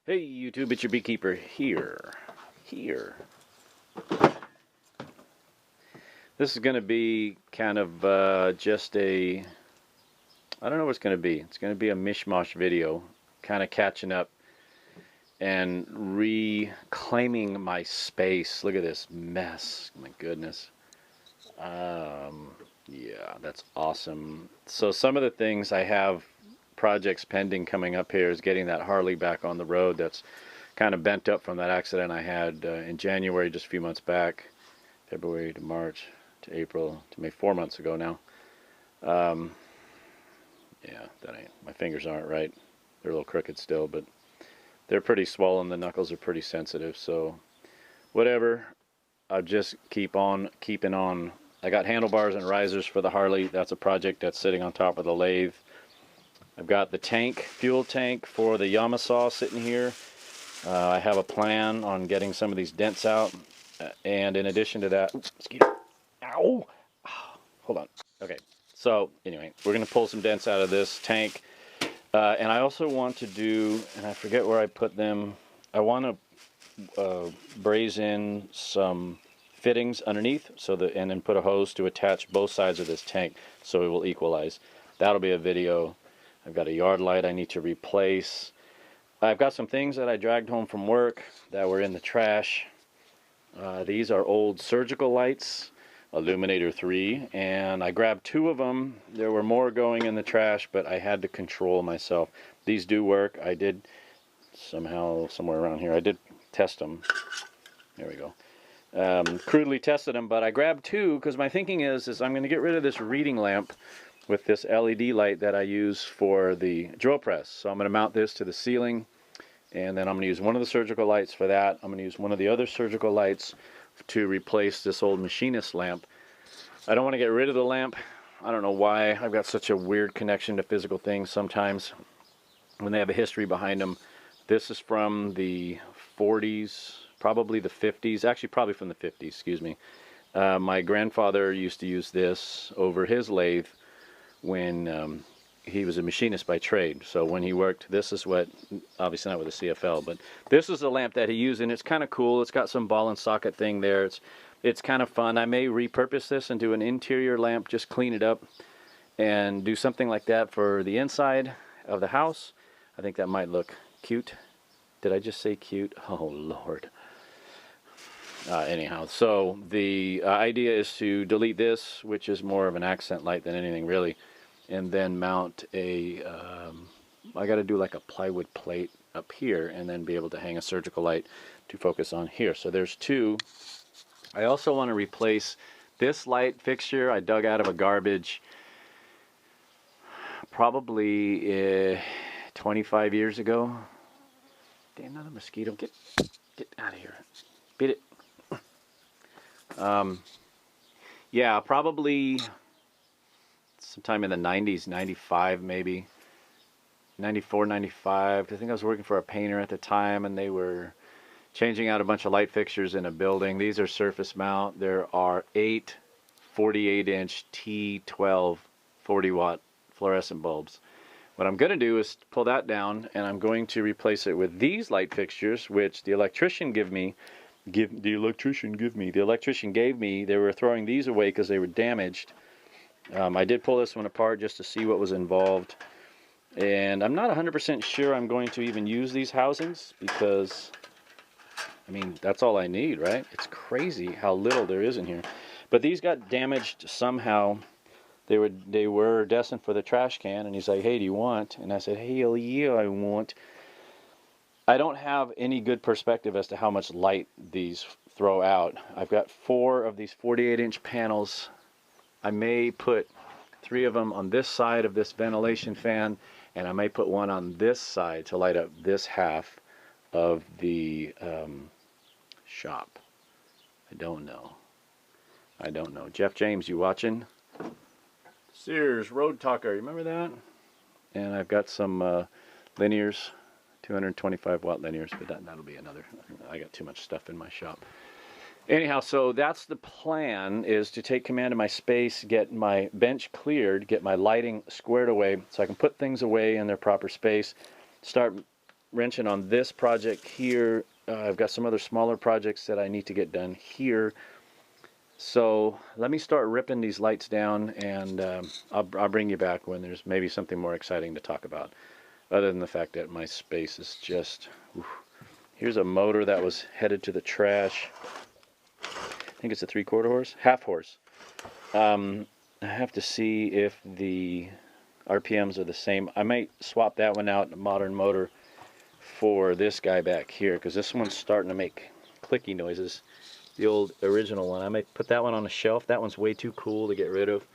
Hey YouTube, it's your beekeeper here. This is going to be kind of just a, I don't know what it's going to be. It's going to be a mishmash video, kind of catching up and reclaiming my space. Look at this mess. My goodness. Yeah, that's awesome. So some of the things I have projects pending coming up here is getting that Harley back on the road. That's kind of bent up from that accident I had in January, just a few months back. February to March to April to May, 4 months ago now. Yeah, my fingers aren't right. They're a little crooked still, but they're pretty swollen. The knuckles are pretty sensitive, so whatever. I'll just keep on keeping on. I got handlebars and risers for the Harley. That's a project that's sitting on top of the lathe. I've got the tank, fuel tank for the Yamasaw sitting here. I have a plan on getting some of these dents out. And in addition to that, oops, mosquito. Ow! Hold on. Okay, so anyway, we're going to pull some dents out of this tank. And I also want to do, and I forget where I put them, I want to braze in some fittings underneath and then put a hose to attach both sides of this tank so it will equalize. That'll be a video. I've got a yard light I need to replace. I've got some things that I dragged home from work that were in the trash. These are old surgical lights, Illuminator 3, and I grabbed 2 of them. There were more going in the trash, but I had to control myself. These do work. I did somehow, somewhere around here, I did test them. There we go. Crudely tested them, but I grabbed 2 because my thinking is I'm going to get rid of this reading lamp with this LED light that I use for the drill press. So I'm going to mount this to the ceiling, and then I'm going to use one of the surgical lights for that. I'm going to use one of the other surgical lights to replace this old machinist lamp. I don't want to get rid of the lamp. I don't know why. I've got such a weird connection to physical things sometimes when they have a history behind them. This is from the 40s, probably the 50s, actually probably from the 50s, excuse me. My grandfather used to use this over his lathe when he was a machinist by trade. So when he worked, this is what, obviously not with a CFL, but this is the lamp that he used, and it's kind of cool. It's got some ball and socket thing there. It's kind of fun. I may repurpose this and do an interior lamp, just clean it up and do something like that for the inside of the house. I think that might look cute. Did I just say cute? Oh Lord. Anyhow, so the idea is to delete this, which is more of an accent light than anything really, and then mount a, I got to do like a plywood plate up here and then be able to hang a surgical light to focus on here. So there's 2. I also want to replace this light fixture I dug out of a garbage probably 25 years ago. Damn, another mosquito. Get out of here. Beat it. Yeah, probably sometime in the 90s, 95 maybe, 94, 95. I think I was working for a painter at the time, and they were changing out a bunch of light fixtures in a building. These are surface mount. There are 8 48-inch T12 40-watt fluorescent bulbs. What I'm going to do is pull that down, and I'm going to replace it with these light fixtures, which the electrician gave me. They were throwing these away because they were damaged. I did pull this one apart just to see what was involved, and I'm not 100% sure I'm going to even use these housings because, I mean, that's all I need, right? It's crazy how little there is in here. But these got damaged somehow. They were destined for the trash can, and he's like, hey, do you want? And I said, hell yeah, I want. I don't have any good perspective as to how much light these throw out. I've got 4 of these 48-inch panels. I may put 3 of them on this side of this ventilation fan, and I may put 1 on this side to light up this half of the shop. I don't know. Jeff James, you watching? Sears Road Talker, remember that? And I've got some linears. 225 watt linears, but that'll be another. I got too much stuff in my shop. Anyhow, so that's the plan, is to take command of my space, get my bench cleared, get my lighting squared away so I can put things away in their proper space, start wrenching on this project here. I've got some other smaller projects that I need to get done here. So let me start ripping these lights down, and I'll bring you back when there's maybe something more exciting to talk about, other than the fact that my space is just... Oof. Here's a motor that was headed to the trash. I think it's a 3/4 horse, half horse. I have to see if the RPMs are the same. I might swap that one out in a modern motor for this guy back here, because this one's starting to make clicky noises. The old original one, I might put that one on a shelf. That one's way too cool to get rid of.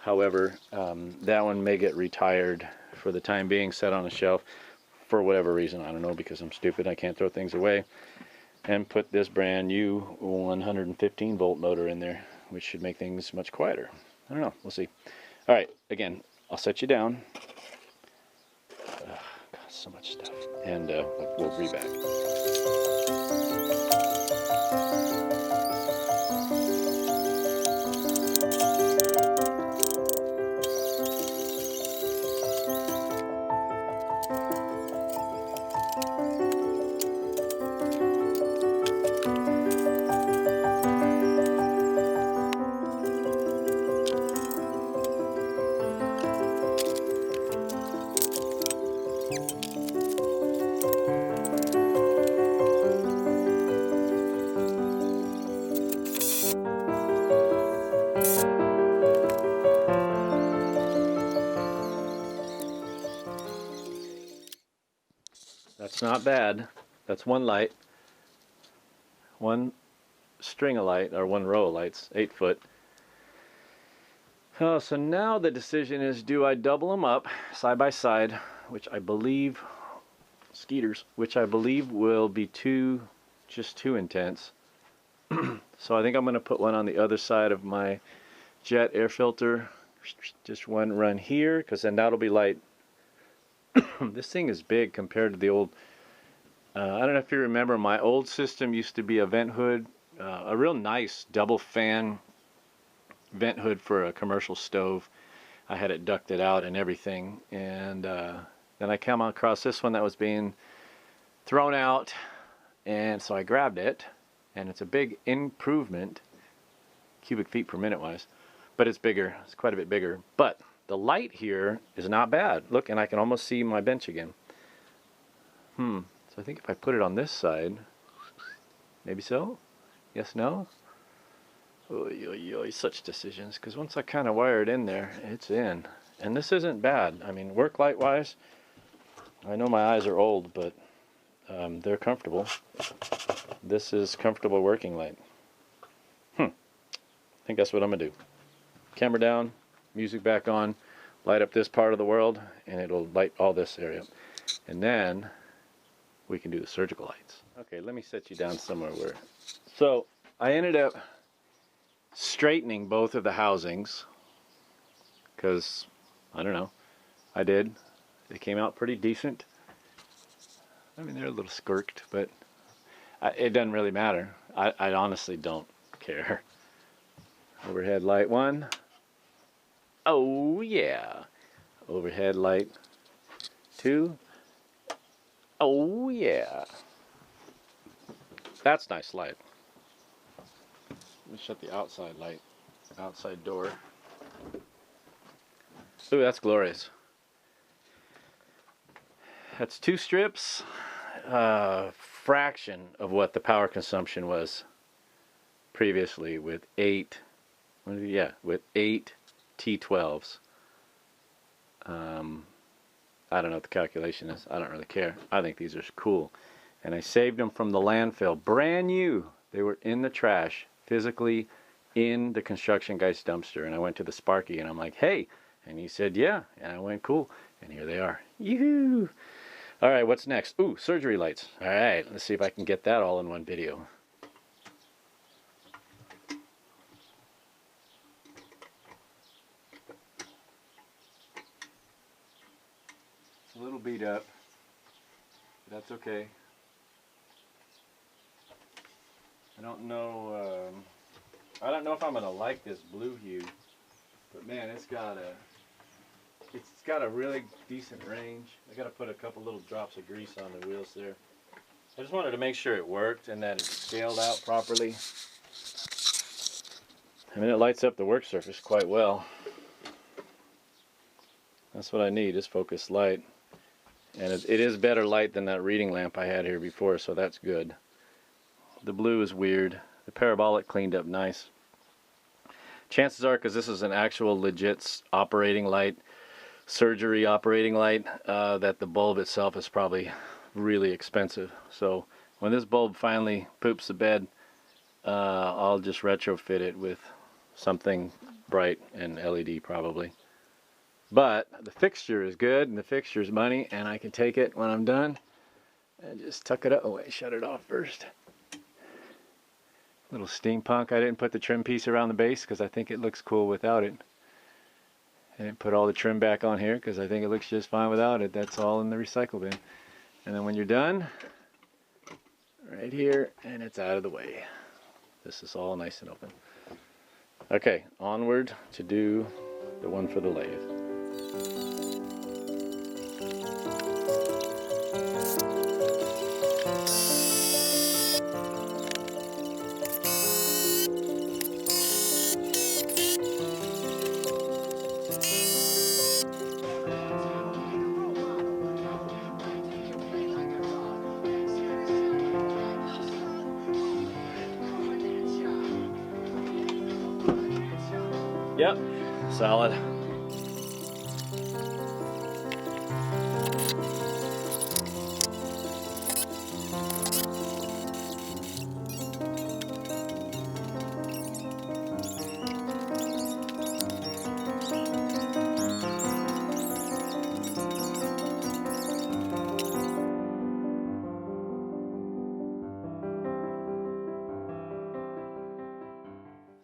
However, that one may get retired for the time being, set on a shelf for whatever reason. I don't know, because I'm stupid, I can't throw things away. And put this brand new 115 volt motor in there, which should make things much quieter. I don't know, we'll see. All right, again, I'll set you down. God, so much stuff. And we'll be back. That's not bad. That's one light, one string of light, or one row of lights, 8 foot. Oh, so now the decision is, do I double them up side by side, which I believe, skeeters, which I believe will be just too intense. So I think I'm going to put one on the other side of my jet air filter, just one run here, because then that'll be light. This thing is big compared to the old, I don't know if you remember, my old system used to be a vent hood, a real nice double fan vent hood for a commercial stove. I had it ducted out and everything, and then I came across this one that was being thrown out, and so I grabbed it, and it's a big improvement, cubic feet per minute wise, but it's bigger, it's quite a bit bigger. But the light here is not bad. Look, and I can almost see my bench again. So I think if I put it on this side, maybe so? Yes, no? Oy, oy, oy, such decisions, because once I kind of wire it in there, it's in. And this isn't bad. I mean, work light wise, I know my eyes are old, but they're comfortable. This is comfortable working light. I think that's what I'm gonna do. Camera down, music back on, light up this part of the world, and it'll light all this area. And then we can do the surgical lights. Okay, let me set you down somewhere where... So I ended up straightening both of the housings, because, I don't know, I did. They came out pretty decent. I mean, they're a little skirked, but it doesn't really matter. I honestly don't care. Overhead light 1. Oh yeah. Overhead light 2. Oh yeah. That's nice light. Let me shut the outside light, outside door. Ooh, that's glorious. That's 2 strips, fraction of what the power consumption was previously with 8 T12s. I don't know what the calculation is. I don't really care. I think these are cool. And I saved them from the landfill. Brand new. They were in the trash, physically in the construction guy's dumpster. And I went to the Sparky and I'm like, hey. And he said, yeah. And I went, cool. And here they are. Yoo-hoo. All right, what's next? Ooh, surgery lights. All right, let's see if I can get that all in one video. It's a little beat up, but that's okay. I don't know if I'm gonna like this blue hue, but man, it's got a It's got a really decent range. I got to put a couple little drops of grease on the wheels there. I just wanted to make sure it worked and that it scaled out properly. I mean, it lights up the work surface quite well. That's what I need, is focused light. And it is better light than that reading lamp I had here before, so that's good. The blue is weird. The parabolic cleaned up nice. Chances are, because this is an actual legit operating light, surgery operating light, that the bulb itself is probably really expensive. So when this bulb finally poops the bed, I'll just retrofit it with something bright and LED probably. But the fixture is good, and the fixture is money, and I can take it when I'm done and just tuck it up. Oh wait, shut it off first. Little steampunk. I didn't put the trim piece around the base because I think it looks cool without it. I didn't put all the trim back on here because I think it looks just fine without it. That's all in the recycle bin. And then when you're done, right here, and it's out of the way. This is all nice and open. Okay, onward to do the one for the lathe. Yep, solid.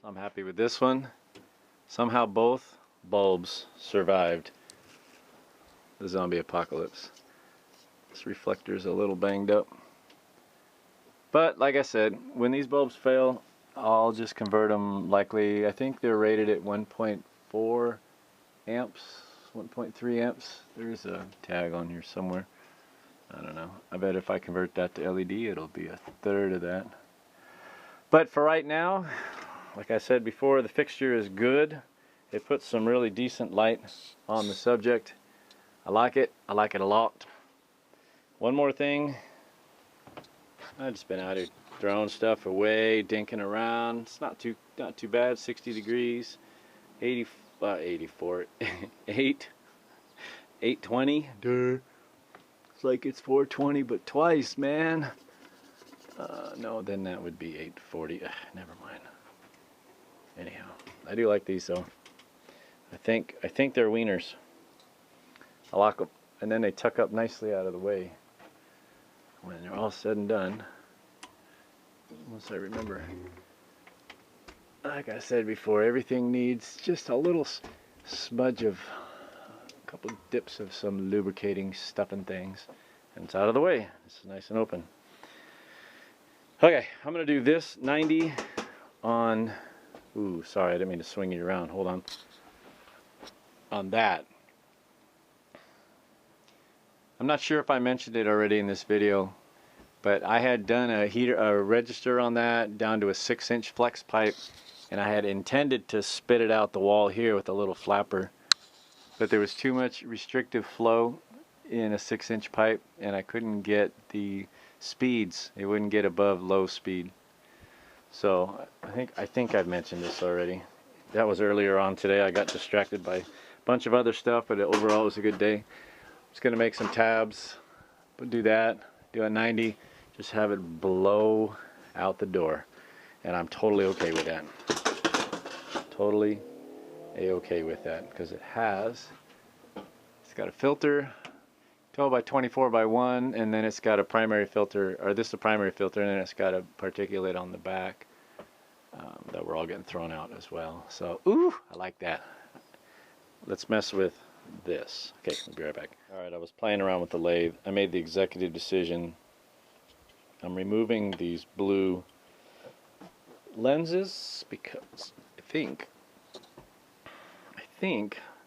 So I'm happy with this one. Somehow both bulbs survived the zombie apocalypse. This reflector's a little banged up. But like I said, when these bulbs fail, I'll just convert them likely. I think they're rated at 1.4 amps, 1.3 amps. There's a tag on here somewhere. I don't know. I bet if I convert that to LED, it'll be a third of that. But for right now, like I said before, the fixture is good. It puts some really decent light on the subject. I like it. I like it a lot. One more thing. I've just been out here throwing stuff away, dinking around. It's not too bad. 60 degrees, 84, 820. Duh. It's like it's 420, but twice, man. No, then that would be 840. Never mind. Anyhow, I do like these though. I think they're wieners. I lock them, and then they tuck up nicely out of the way when they're all said and done. Once I remember, like I said before, everything needs just a little smudge of a couple dips of some lubricating stuff and things, and it's out of the way. It's nice and open. Okay, I'm gonna do this 90 on. Ooh, sorry, I didn't mean to swing you around. Hold on. On that. I'm not sure if I mentioned it already in this video, but I had done a register on that down to a 6-inch flex pipe, and I had intended to spit it out the wall here with a little flapper, but there was too much restrictive flow in a 6-inch pipe, and I couldn't get the speeds. It wouldn't get above low speed. So I think I've mentioned this already. That was earlier on today. I got distracted by a bunch of other stuff, but overall it was a good day. Just gonna make some tabs, but do that, do a 90, just have it blow out the door, and I'm totally okay with that. Totally a-okay with that, because it's got a filter, 12 by 24 by 1, and then it's got a primary filter, or this is a primary filter, and then it's got a particulate on the back that we're all getting thrown out as well. So, ooh, I like that. Let's mess with this. Okay, we'll be right back. Alright, I was playing around with the lathe. I made the executive decision. I'm removing these blue lenses because I think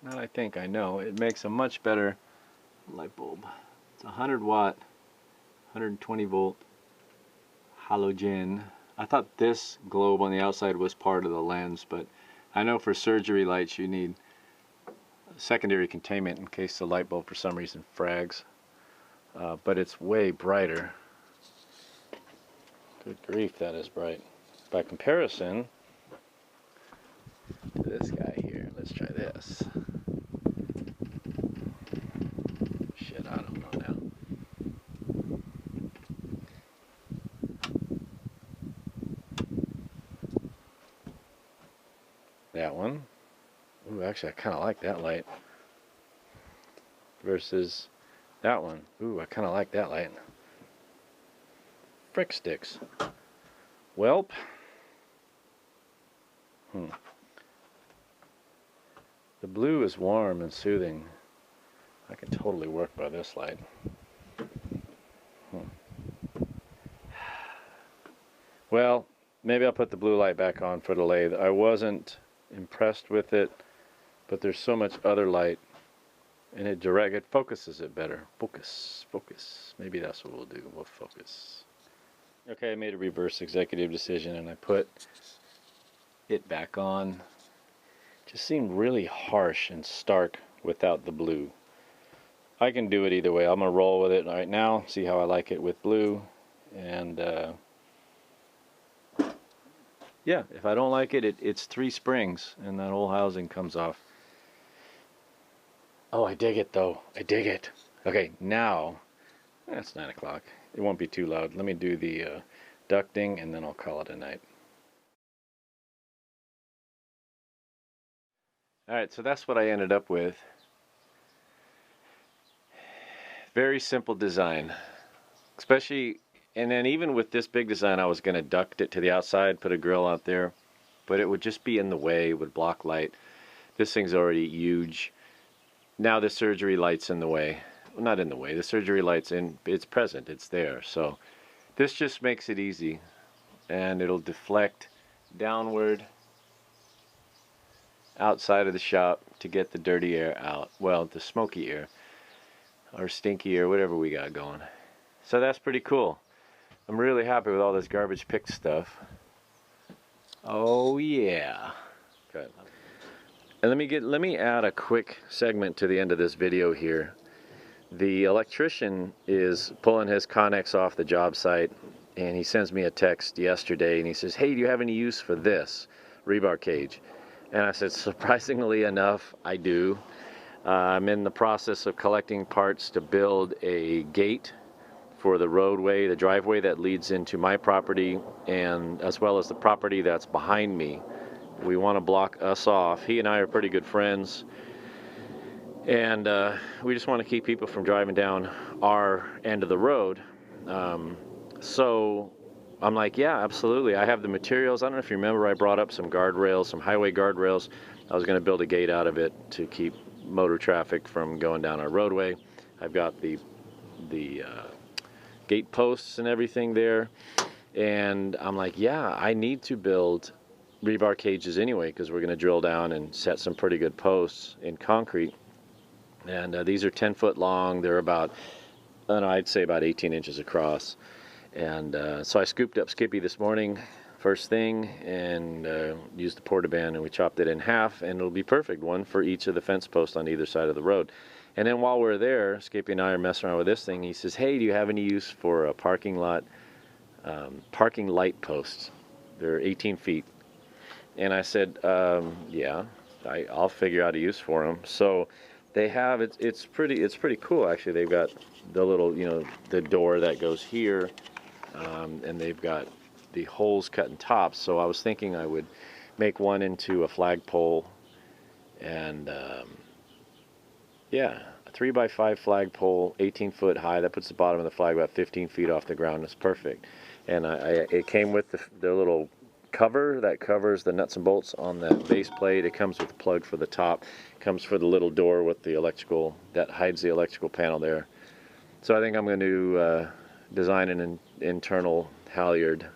not I think, I know, it makes a much better light bulb. It's a 100 watt, 120 volt halogen. I thought this globe on the outside was part of the lens, but I know for surgery lights you need secondary containment in case the light bulb for some reason frags. But it's way brighter. Good grief, that is bright. By comparison to this guy here, let's try this. Shit, I don't know now. That one. Ooh, actually I kind of like that light. Versus that one. Ooh, I kind of like that light. Frick sticks. Welp. The blue is warm and soothing. I can totally work by this light. Well, maybe I'll put the blue light back on for the lathe. I wasn't impressed with it, but there's so much other light, and it focuses it better. Focus. Maybe that's what we'll do. We'll focus. Okay, I made a reverse executive decision, and I put it back on. Just seemed really harsh and stark without the blue. I can do it either way. I'm gonna roll with it right now, see how I like it with blue, and yeah, if I don't like it, it's 3 springs and that whole housing comes off. Oh, I dig it though. I dig it. Okay, now that's 9 o'clock. It won't be too loud. Let me do the ducting and then I'll call it a night. Alright, so that's what I ended up with. Very simple design. Especially, and then even with this big design, I was going to duct it to the outside, put a grill out there, but it would just be in the way, it would block light. This thing's already huge. Now the surgery light's in the way. Well, not in the way, the surgery light's in, it's present, it's there. So this just makes it easy, and it'll deflect downward outside of the shop to get the dirty air out. Well, the smoky air or stinky air, whatever we got going. So that's pretty cool. I'm really happy with all this garbage pick stuff. Oh yeah. Okay. And let me add a quick segment to the end of this video here. The electrician is pulling his Connex off the job site, and he sends me a text yesterday and he says, "Hey, do you have any use for this rebar cage?" And I said, surprisingly enough, I do. I'm in the process of collecting parts to build a gate for the roadway, the driveway that leads into my property, and as well as the property that's behind me. We want to block us off. He and I are pretty good friends, and we just want to keep people from driving down our end of the road. So I'm like, yeah, absolutely. I have the materials. I don't know if you remember, I brought up some guardrails, some highway guardrails. I was going to build a gate out of it to keep motor traffic from going down our roadway. I've got the gate posts and everything there, and I'm like, yeah, I need to build rebar cages anyway, because we're going to drill down and set some pretty good posts in concrete. And these are 10 foot long. They're about, I don't know, I'd say about 18 inches across. And so I scooped up Skippy this morning first thing, and used the portaband, and we chopped it in half, and it'll be perfect, one for each of the fence posts on either side of the road. And then while we're there, Skippy and I are messing around with this thing. He says, "Hey, do you have any use for a parking light posts? They're 18 feet. And I said, yeah, I'll figure out a use for them. So they have, it's pretty cool actually. They've got the little, the door that goes here, and they've got the holes cut in tops. So I was thinking I would make one into a flagpole, and yeah, a 3x5 flagpole, 18 foot high. That puts the bottom of the flag about 15 feet off the ground. It's perfect. And it came with the little cover that covers the nuts and bolts on the base plate. It comes with a plug for the top. It comes for the little door with the electrical, that hides the electrical panel there. So I think I'm going to design an internal halyard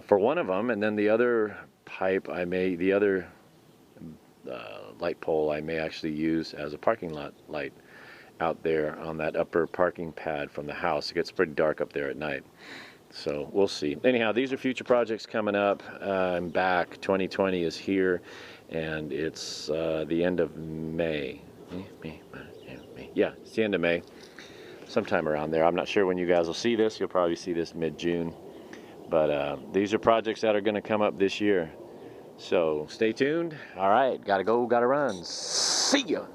for one of them, and then the other pipe the other light pole I may actually use as a parking lot light out there on that upper parking pad from the house. It gets pretty dark up there at night. So we'll see. Anyhow, these are future projects coming up. I'm back. 2020 is here, and it's the end of May. Yeah, it's the end of May. Sometime around there. I'm not sure when you guys will see this. You'll probably see this mid-June. But these are projects that are going to come up this year. So stay tuned. All right, gotta go, gotta run. See ya.